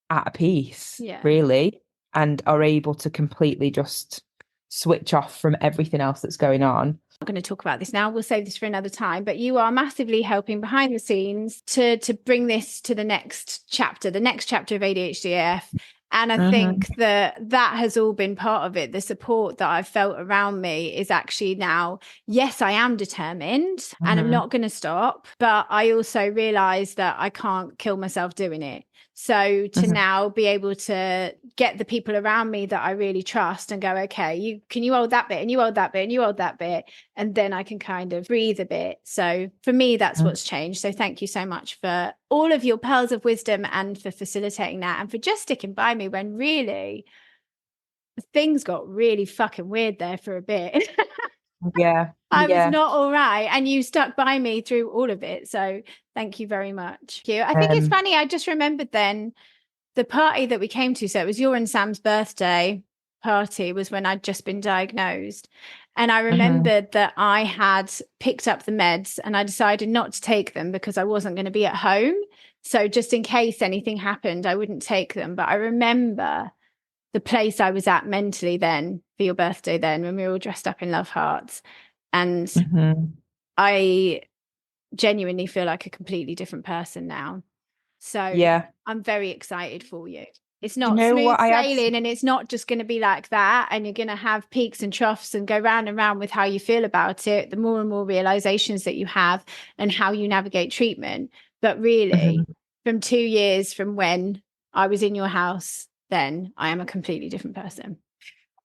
at peace, really, and are able to completely just switch off from everything else that's going on. I'm going to talk about this now. We'll save this for another time, but you are massively helping behind the scenes to bring this to the next chapter of ADHD AF. And I think that has all been part of it. The support that I've felt around me is actually now, yes, I am determined and I'm not going to stop, but I also realize that I can't kill myself doing it. So to now be able to get the people around me that I really trust and go, okay, you hold that bit and you hold that bit and you hold that bit, and then I can kind of breathe a bit. So for me, that's what's changed. So thank you so much for all of your pearls of wisdom and for facilitating that and for just sticking by me when really things got really fucking weird there for a bit. I was not all right, and you stuck by me through all of it, so thank you very much. I think it's funny, I just remembered then the party that we came to, so it was your and Sam's birthday party, was when I'd just been diagnosed, and I remembered that I had picked up the meds and I decided not to take them because I wasn't going to be at home, so just in case anything happened I wouldn't take them. But I remember the place I was at mentally then for your birthday then, when we were all dressed up in love hearts. And I genuinely feel like a completely different person now. So I'm very excited for you. It's not smooth sailing and it's not just going to be like that. And you're going to have peaks and troughs and go round and round with how you feel about it. The more and more realizations that you have and how you navigate treatment. But really, from 2 years from when I was in your house, then I am a completely different person.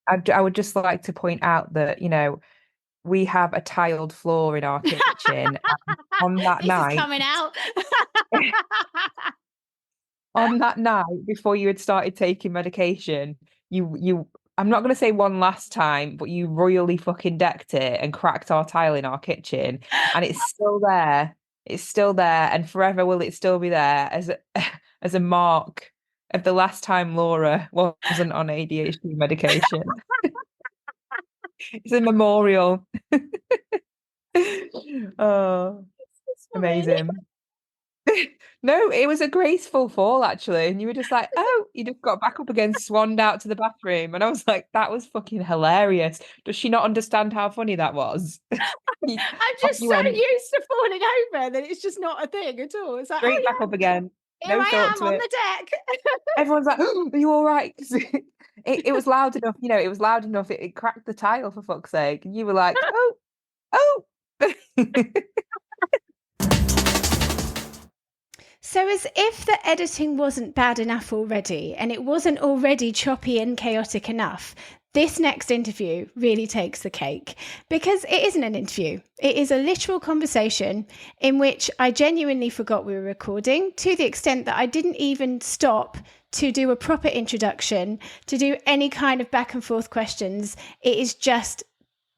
I would just like to point out that, you know, we have a tiled floor in our kitchen. On that night, is coming out. On that night, before you had started taking medication, you I'm not going to say one last time, but you royally fucking decked it and cracked our tile in our kitchen, and it's still there. It's still there, and forever will it still be there as a mark of the last time Laura wasn't on ADHD medication. It's a memorial. Oh, amazing. No, it was a graceful fall, actually. And you were just like, oh, you just got back up again, swanned out to the bathroom. And I was like, that was fucking hilarious. Does she not understand how funny that was? I'm just so used to falling over that it's just not a thing at all. It's like, straight back up again. Here I am on the deck. Everyone's like, oh, are you all right? It was loud enough, you know, it was loud enough. It cracked the tile, for fuck's sake. And you were like, oh. So as if the editing wasn't bad enough already, and it wasn't already choppy and chaotic enough, This next interview really takes the cake because it isn't an interview. It is a literal conversation in which I genuinely forgot we were recording, to the extent that I didn't even stop to do a proper introduction, to do any kind of back and forth questions. It is just,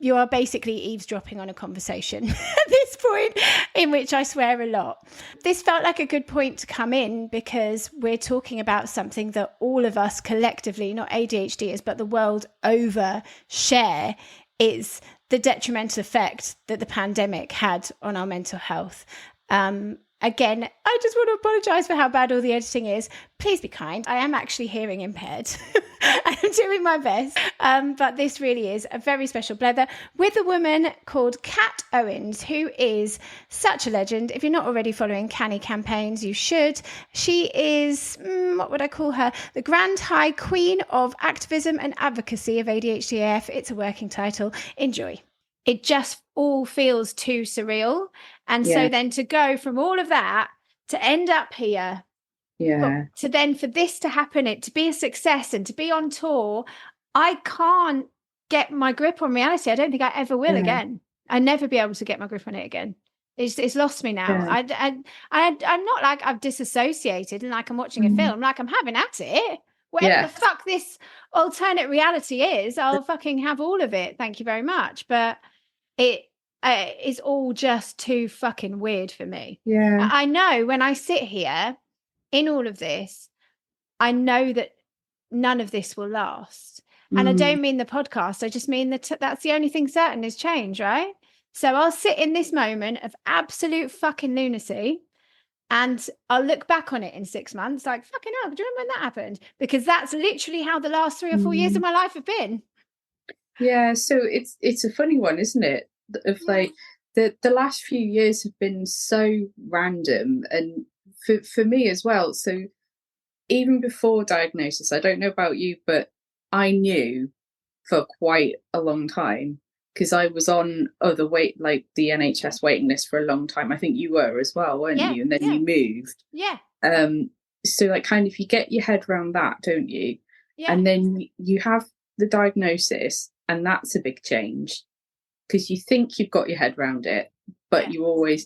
you are basically eavesdropping on a conversation at this point, in which I swear a lot. This felt like a good point to come in because we're talking about something that all of us collectively, not ADHDers, but the world over, share, is the detrimental effect that the pandemic had on our mental health. Again, I just want to apologise for how bad all the editing is. Please be kind. I am actually hearing impaired. I'm doing my best. But this really is a very special blether with a woman called Kat Owens, who is such a legend. If you're not already following Canny campaigns, you should. She is, what would I call her? The Grand High Queen of Activism and Advocacy of ADHD AF. It's a working title. Enjoy. It just all feels too surreal. And so then to go from all of that to end up here, to then for this to happen, it to be a success and to be on tour, I can't get my grip on reality. I don't think I ever will again. I'll never be able to get my grip on it again. It's lost me now. I'm not like I've disassociated and like I'm watching a film, like I'm having at it. Whatever the fuck this alternate reality is, I'll fucking have all of it. Thank you very much. But it is all just too fucking weird for me. I know when I sit here in all of this, I know that none of this will last. And I don't mean the podcast. I just mean that that's the only thing certain is change, right? So I'll sit in this moment of absolute fucking lunacy and I'll look back on it in 6 months like, fucking hell, do you remember when that happened? Because that's literally how the last 3 or 4 years of my life have been. Yeah, so it's a funny one, isn't it? Of like the last few years have been so random, and for me as well. So even before diagnosis, I don't know about you, but I knew for quite a long time because I was on other like the NHS waiting list for a long time. I think you were as well, weren't you? And then you moved. So like kind of you get your head around that, don't you? And then you have the diagnosis, and that's a big change. Because you think you've got your head around it, but you're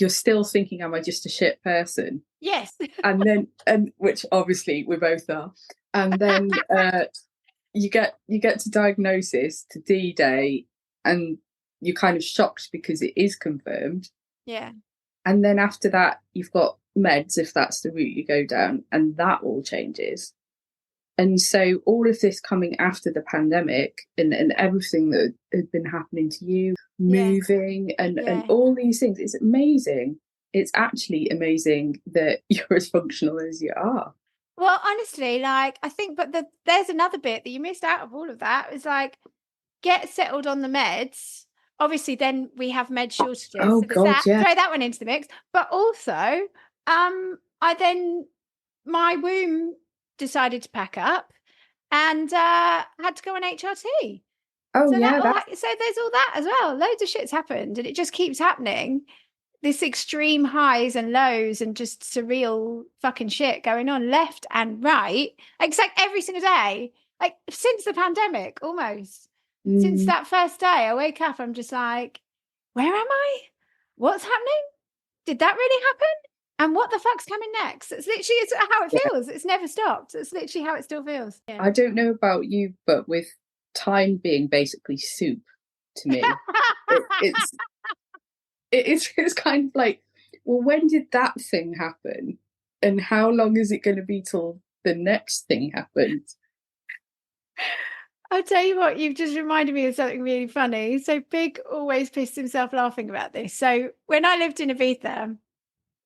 still thinking, am I just a shit person? Yes. And which obviously we both are. And then you get to diagnosis, to D-Day, and you're kind of shocked because it is confirmed. Yeah. And then after that, you've got meds, if that's the route you go down, and that all changes. And so all of this coming after the pandemic and everything that had been happening to you, moving and all these things, it's amazing. It's actually amazing that you're as functional as you are. Well, honestly, like I think, but there's another bit that you missed out of all of that. It's like, get settled on the meds. Obviously, then we have med shortages. Oh, so God, throw that one into the mix. But also, my womb decided to pack up and had to go on HRT. Oh, so yeah. So there's all that as well. Loads of shit's happened and it just keeps happening. This extreme highs and lows and just surreal fucking shit going on left and right. It's like every single day, like since the pandemic almost. Since that first day, I wake up, I'm just like, where am I? What's happening? Did that really happen? And what the fuck's coming next? It's literally how it feels. It's never stopped. It's literally how it still feels. Yeah. I don't know about you, but with time being basically soup to me, it's kind of like, well, when did that thing happen? And how long is it going to be till the next thing happens? I'll tell you what, you've just reminded me of something really funny. So Big always pissed himself laughing about this. So when I lived in Ibiza,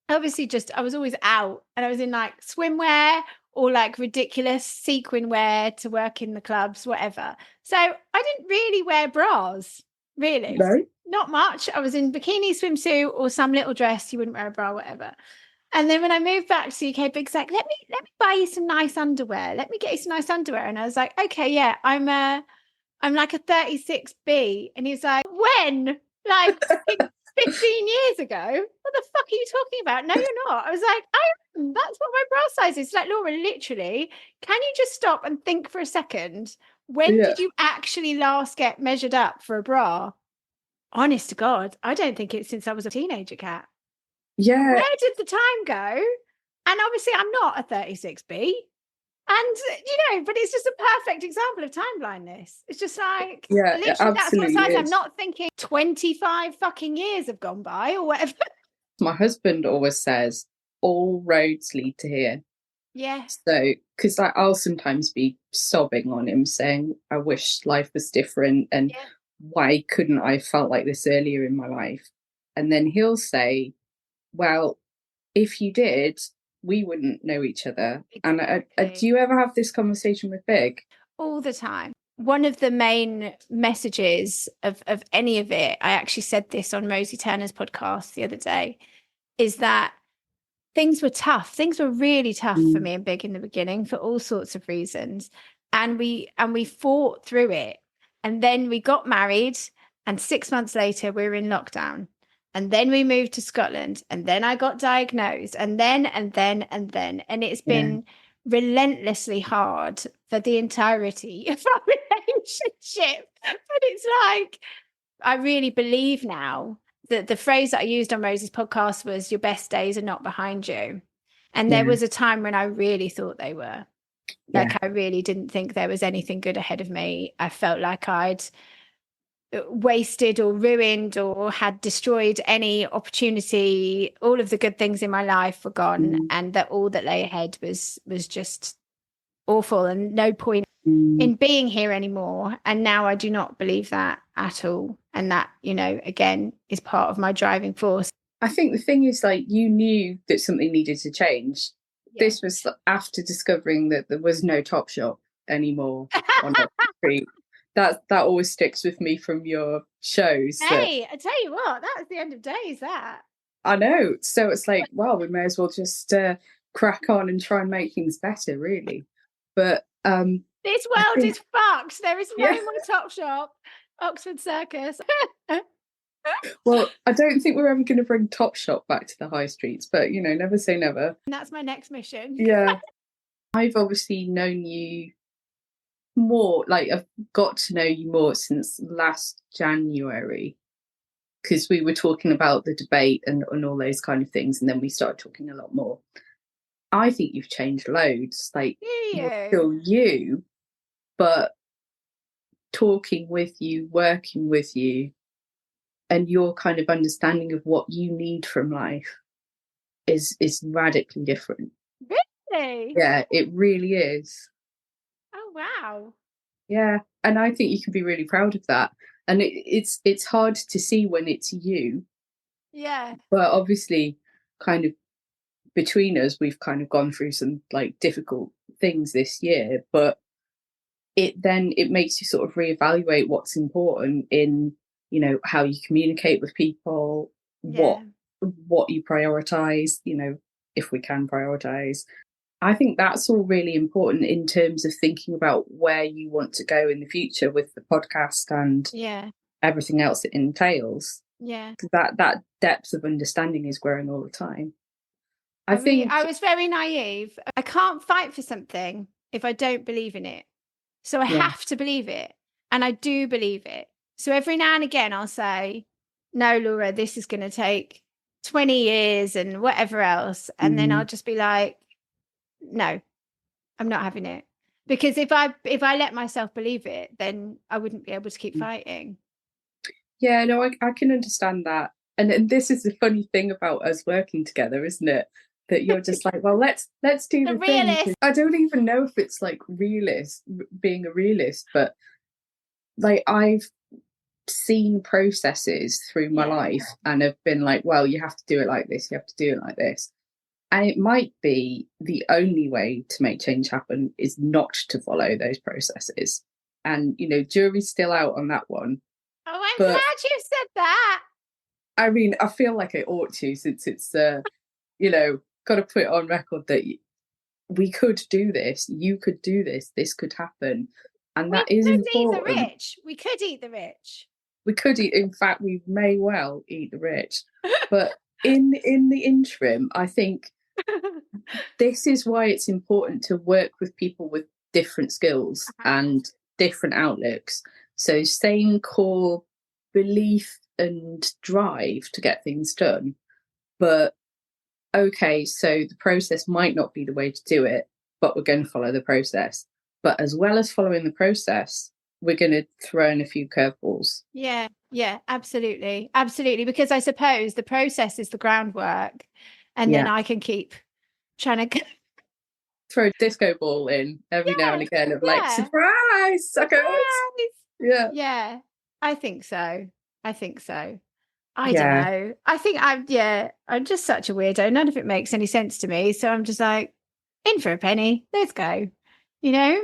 obviously I was always out and I was in like swimwear or like ridiculous sequin wear to work in the clubs, whatever. So I didn't really wear bras, really. No? Not much. I was in bikini, swimsuit or some little dress. You wouldn't wear a bra, whatever. And then when I moved back to the UK, Big's like, let me buy you some nice underwear. Let me get you some nice underwear. And I was like, okay, yeah, I'm like a 36B. And he's like, when? Like 15 years ago? What the fuck are you talking about? No, you're not. I was like, that's what my bra size is. Like, Laura, literally, can you just stop and think for a second When did you actually last get measured up for a bra? Honest to God, I don't think it's since I was a teenager, Kat. Yeah. Where did the time go? And obviously I'm not a 36B. And, but it's just a perfect example of time blindness. It's just like, yeah, literally, that's what size is. I'm not thinking 25 fucking years have gone by or whatever. My husband always says, all roads lead to here. Yeah. So, because I'll sometimes be sobbing on him saying, I wish life was different and why couldn't I have felt like this earlier in my life? And then he'll say, well, if you did, we wouldn't know each other. Exactly. And do you ever have this conversation with Big? All the time. One of the main messages of any of it, I actually said this on Rosie Turner's podcast the other day, is that things were tough. Things were really tough for me and Big in the beginning for all sorts of reasons. And we fought through it. And then we got married. And 6 months later, we were in lockdown. And then we moved to Scotland. And then I got diagnosed. And then. And it's been relentlessly hard for the entirety of our relationship. But it's like, I really believe now that the phrase that I used on Rosie's podcast was, your best days are not behind you. And there was a time when I really thought they were. Like, I really didn't think there was anything good ahead of me. I felt like I'd wasted or ruined or had destroyed any opportunity. All of the good things in my life were gone, and that all that lay ahead was just awful and no point in being here anymore. And now I do not believe that at all. And that, again, is part of my driving force. I think the thing is, like, you knew that something needed to change. Yeah. This was after discovering that there was no Topshop anymore on the street. That always sticks with me from your shows. Hey, I tell you what, that was the end of days, that. I know. So it's like, well, we may as well just crack on and try and make things better, really. But this world is fucked. There is no more Topshop. Oxford Circus. Well, I don't think we're ever going to bring Topshop back to the high streets, but, never say never. And that's my next mission. Yeah. I've obviously known you more, like, I've got to know you more since last January, because we were talking about the debate and all those kind of things, and then we started talking a lot more. I think you've changed loads. Like, you're still you, but talking with you, working with you, and your kind of understanding of what you need from life is radically different. Really? Yeah, it really is. Oh, wow. Yeah, and I think you can be really proud of that. And it's hard to see when it's you. Yeah. But obviously, kind of between us, we've kind of gone through some, like, difficult things this year, but it makes you sort of reevaluate what's important in, how you communicate with people, what you prioritize, if we can prioritize. I think that's all really important in terms of thinking about where you want to go in the future with the podcast and everything else it entails. Yeah. That depth of understanding is growing all the time. I think I was very naive. I can't fight for something if I don't believe in it. So I have to believe it. And I do believe it. So every now and again I'll say, no, Laura, this is going to take 20 years and whatever else. And then I'll just be like, no, I'm not having it. Because if I let myself believe it, then I wouldn't be able to keep fighting. Yeah, no, I can understand that. And this is the funny thing about us working together, isn't it? That you're just like, well, let's do the thing. I don't even know if it's like being a realist, but like, I've seen processes through my life and have been like, well, you have to do it like this, you have to do it like this. And it might be the only way to make change happen is not to follow those processes. And, jury's still out on that one. Oh, I'm glad you said that. I mean, I feel like I ought to, since it's, got to put it on record that we could do this, you could do this, this could happen. And that is important. We could eat the rich. We could eat the rich. We could eat, in fact, we may well eat the rich. But in the interim, I think this is why it's important to work with people with different skills and different outlooks. So same core belief and drive to get things done, but okay, so the process might not be the way to do it, but we're going to follow the process. But as well as following the process, we're going to throw in a few curveballs. Yeah, absolutely. Because I suppose the process is the groundwork, and then I can keep trying to throw a disco ball in every now and again of like, surprise, suckers. Yeah. I think so. I don't know. I think I'm just such a weirdo. None of it makes any sense to me. So I'm just like, in for a penny. Let's go. You know?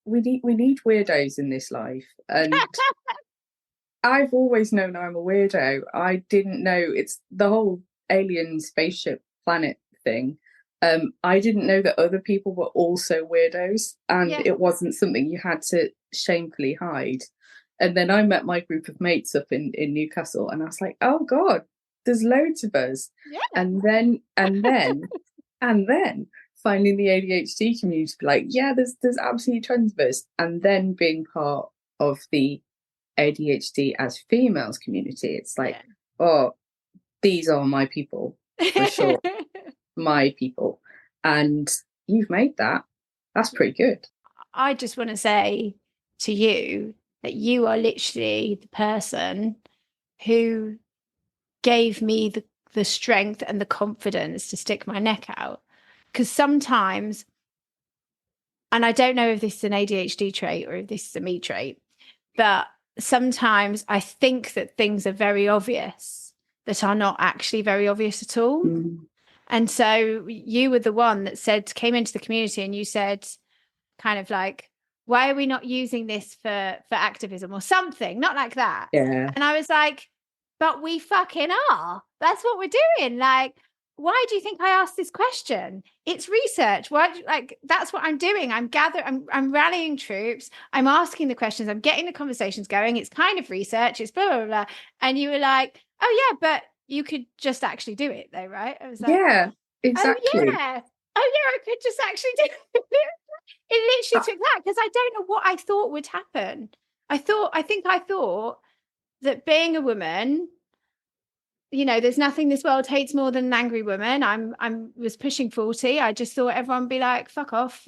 We need weirdos in this life. And I've always known I'm a weirdo. I didn't know it's the whole alien spaceship planet thing. I didn't know that other people were also weirdos, and it wasn't something you had to shamefully hide. And then I met my group of mates up in Newcastle, and I was like, oh God, there's loads of us. Yeah. And then finding the ADHD community, like, there's absolutely tons of us. And then being part of the ADHD as females community, it's like, oh, these are my people, for sure. My people. And you've made that. That's pretty good. I just want to say to you that you are literally the person who gave me the strength and the confidence to stick my neck out. Because sometimes, and I don't know if this is an ADHD trait or if this is a me trait, but sometimes I think that things are very obvious that are not actually very obvious at all. Mm. And so you were the one that came into the community and you said kind of like, why are we not using this for activism or something? Not like that. Yeah. And I was like, but we fucking are. That's what we're doing. Like, why do you think I asked this question? It's research. That's what I'm doing. I'm rallying troops. I'm asking the questions. I'm getting the conversations going. It's kind of research. It's blah, blah, blah. And you were like, oh yeah, but you could just actually do it though, right? I was like, yeah, exactly. Oh yeah, I could just actually do it. It literally took that, because I don't know what I thought would happen. I thought that being a woman, you know, there's nothing this world hates more than an angry woman. I was pushing 40. I just thought everyone would be like, fuck off,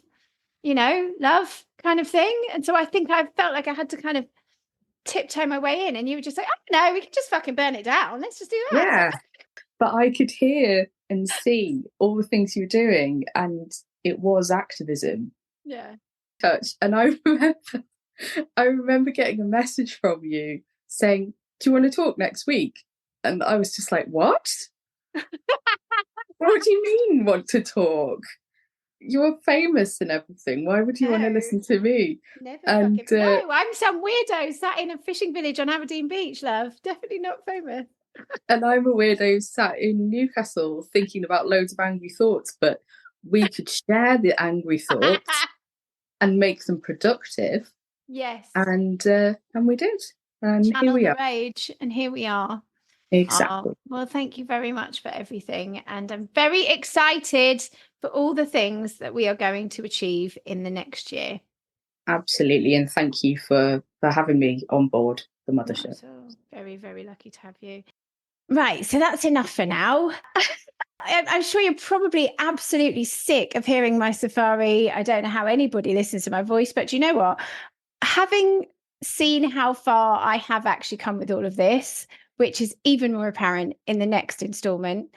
you know, love kind of thing. And so I think I felt like I had to kind of tiptoe my way in, and you were just like, oh no, we can just fucking burn it down. Let's just do that. Yeah. But I could hear and see all the things you were doing, and it was activism. Yeah. Touch. And I remember getting a message from you saying, do you want to talk next week? And I was just like, what? What do you mean want to talk? You're famous and everything. Why would you want to listen to me? Never fucking no, I'm some weirdo sat in a fishing village on Aberdeen Beach, love. Definitely not famous. And I'm a weirdo sat in Newcastle thinking about loads of angry thoughts, but we could share the angry thoughts and make them productive. Yes. And we did. And Channel here we are. Rage, and here we are. Exactly. Well, thank you very much for everything. And I'm very excited for all the things that we are going to achieve in the next year. Absolutely. And thank you for having me on board the mothership. So very, very lucky to have you. Right. So that's enough for now. I'm sure you're probably absolutely sick of hearing my safari. I don't know how anybody listens to my voice, but do you know what? Having seen how far I have actually come with all of this, which is even more apparent in the next installment,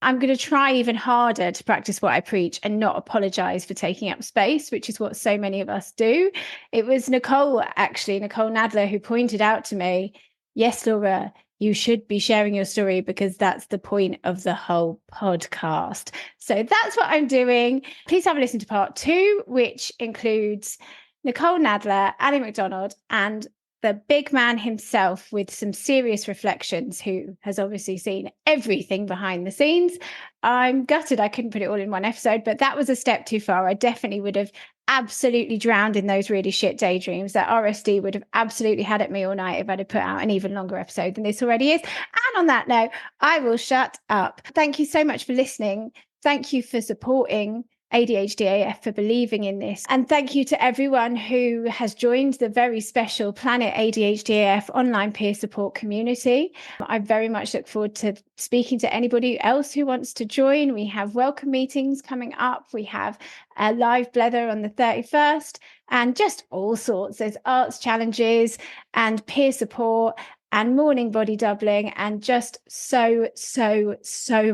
I'm going to try even harder to practice what I preach and not apologize for taking up space, which is what so many of us do. It was Nicole Nadler, who pointed out to me, yes, Laura, you should be sharing your story because that's the point of the whole podcast. So that's what I'm doing. Please have a listen to part 2, which includes Nicole Nadler, Ali McDonald, and the big man himself with some serious reflections, who has obviously seen everything behind the scenes. I'm gutted I couldn't put it all in one episode, but that was a step too far. I definitely would have absolutely drowned in those really shit daydreams. That RSD would have absolutely had at me all night if I'd have put out an even longer episode than this already is. And on that note, I will shut up. Thank you so much for listening. Thank you for supporting ADHD AF for believing in this. And thank you to everyone who has joined the very special Planet ADHD AF online peer support community. I very much look forward to speaking to anybody else who wants to join. We have welcome meetings coming up. We have a live blether on the 31st and just all sorts. There's arts challenges and peer support and morning body doubling, and just so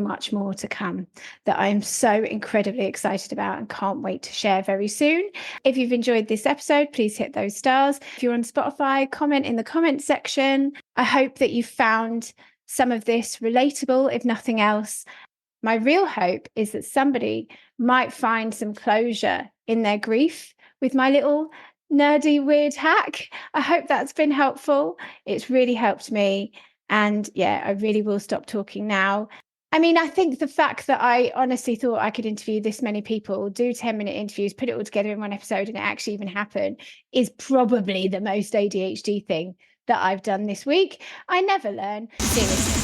much more to come that I'm so incredibly excited about and can't wait to share very soon. If you've enjoyed this episode, please hit those stars. If you're on Spotify, comment in the comment section. I hope that you found some of this relatable, if nothing else. My real hope is that somebody might find some closure in their grief with my little nerdy weird hack. I hope that's been helpful. It's really helped me. And yeah, I really will stop talking now. I mean, I think the fact that I honestly thought I could interview this many people, do 10-minute interviews, put it all together in one episode, and it actually even happened, is probably the most ADHD thing that I've done this week. I never learn. Seriously.